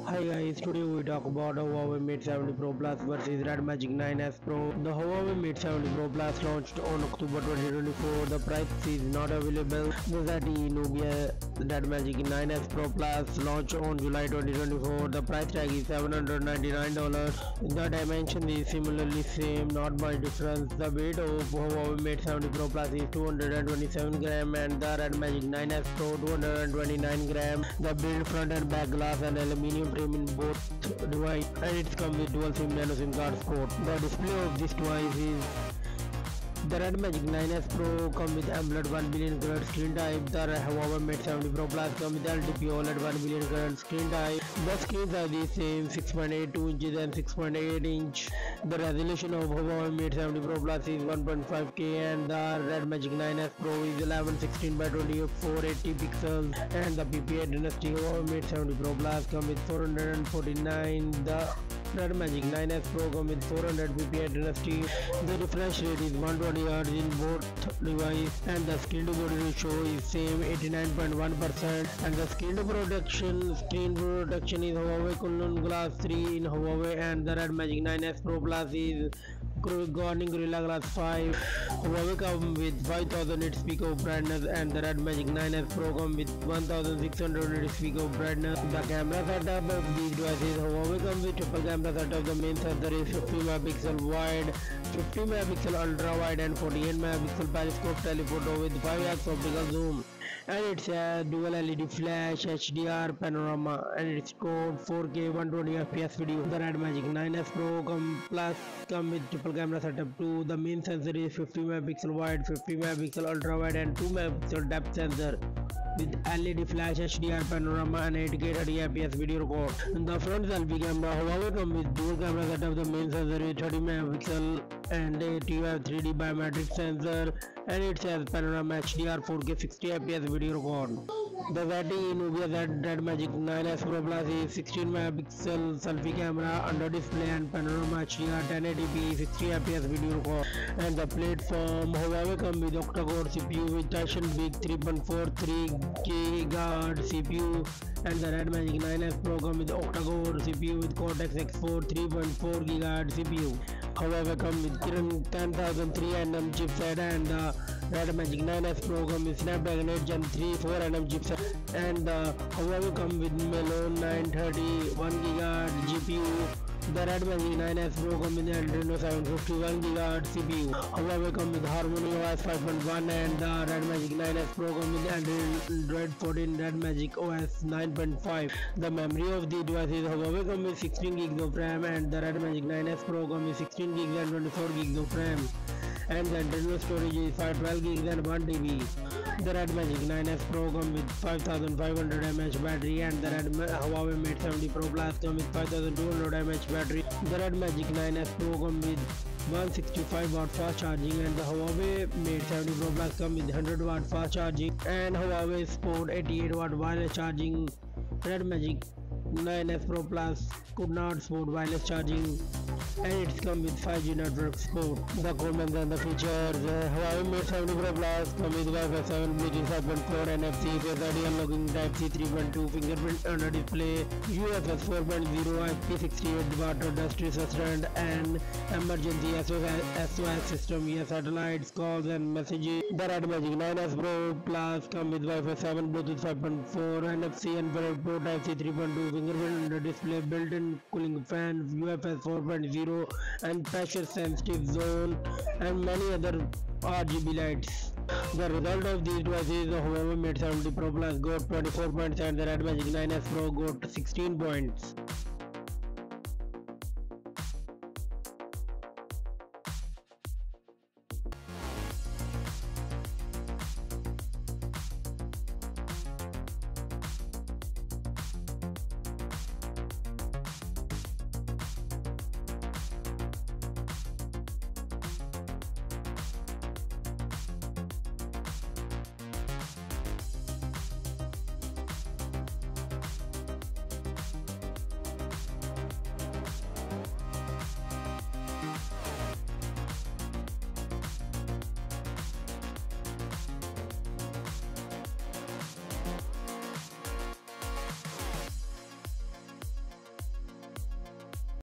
Hi guys, today we talk about the Huawei Mate 70 Pro Plus versus Red Magic 9S Pro. The Huawei Mate 70 Pro Plus launched on October 2024. The price is not available. The ZTE Nubia Red Magic 9S Pro Plus launched on July 2024. The price tag is $799. The dimension is similarly same, not much difference. The weight of Huawei Mate 70 Pro Plus is 227 gram and the Red Magic 9S Pro 229 gram. The build front and back glass and aluminium frame in both device, and it comes with dual SIM nano SIM card support. The display of this device is the Red Magic 9S Pro comes with AMOLED 1 billion color screen type. The Huawei Mate 70 Pro Plus comes with LTP OLED 1 billion color screen type. The screens are the same, 6.82 inches and 6.8 inch. The resolution of Huawei Mate 70 Pro Plus is 1.5K and the Red Magic 9S Pro is 1116 by 2480 pixels. And the PPI Dynasty Huawei Mate 70 Pro Plus comes with 449. The Red Magic 9S Pro comes with 400 PPI Dynasty. The refresh rate is 120 Hz in both devices and the screen to body ratio is same, 89.1%. and the screen protection is Huawei Kunlun Glass 3 in Huawei, and the Red Magic 9S Pro Plus is Corning Gorilla Glass 5. Huawei comes with 5000 nits peak of brightness and the Red Magic 9S Pro comes with 1600 nits peak of brightness. The camera setup of these devices: Huawei comes with triple camera setup. The main sensor is 50 megapixel wide, 50 megapixel ultra wide and 48 megapixel periscope telephoto with 5x optical zoom, and it's a dual LED flash HDR panorama, and it's scored 4K 120 FPS video. The Red Magic 9S Pro Plus comes with triple camera setup too. The main sensor is 50 megapixel wide, 50 megapixel ultra wide and 2 megapixel depth sensor with LED flash HDR panorama and 8K 30 FPS video record. In the front selfie camera, Huawei comes with dual camera setup. The main sensor is 30 megapixel and a TOF 3D biometric sensor, and it has panorama HDR 4K 60 FPS video record. The ZTE Nubia Red Magic 9S Pro Plus is 16 megapixel selfie camera under display and panorama HDR 1080p 60 FPS video record. And the platform: Huawei comes with octa-core CPU with Titan Big 3.43 GHz CPU, and the Red Magic 9S Pro comes with octa-core CPU with Cortex X4 3.4 GHz CPU. Huawei comes with 10300 chipset, and the Red Magic 9S Pro comes with Snapdragon 8 Gen 3 4nm chipset, and the Huawei comes with Melon 930 1 GHz GPU. The Red Magic 9S Pro comes with Adreno 751 GHz CPU. Huawei comes with Harmony OS 5.1, and the Red Magic 9S Pro comes with Android 14 Red Magic OS 9.5. The memory of the devices: Huawei comes with 16 gigs of RAM, and the Red Magic 9S Pro comes with 16 gigs and 24 gigs of RAM. And the internal storage is 512 gigs and 1 TB. The Red Magic 9S Pro comes with 5500 mAh battery, and the Huawei Mate 70 Pro Plus comes with 5200 mAh battery. The Red Magic 9S Pro comes with 165 watt fast charging, and the Huawei Mate 70 Pro Plus comes with 100 watt fast charging, and Huawei Sport 88 watt wireless charging. Red Magic 9S Pro Plus could not support wireless charging, and it comes with 5G network support. The comments and the features: Huawei Mate 70 Pro Plus comes with Wi-Fi 7, Bluetooth 5.4, NFC, Face ID unlocking, Type-C 3.2, fingerprint under display, UFS 4.0, IP68 water dust resistant, and emergency SOS system via satellites, calls and messages. The Red Magic 9S Pro Plus comes with Wi-Fi 7, Bluetooth 5.4, NFC infrared port, Type-C 3.2, fingerprint under display, built-in cooling fan, UFS 4.0 and pressure sensitive zone, and many other RGB lights. The result of these devices: the Huawei Mate 70 Pro Plus got 24 points and the Red Magic 9S Pro got 16 points.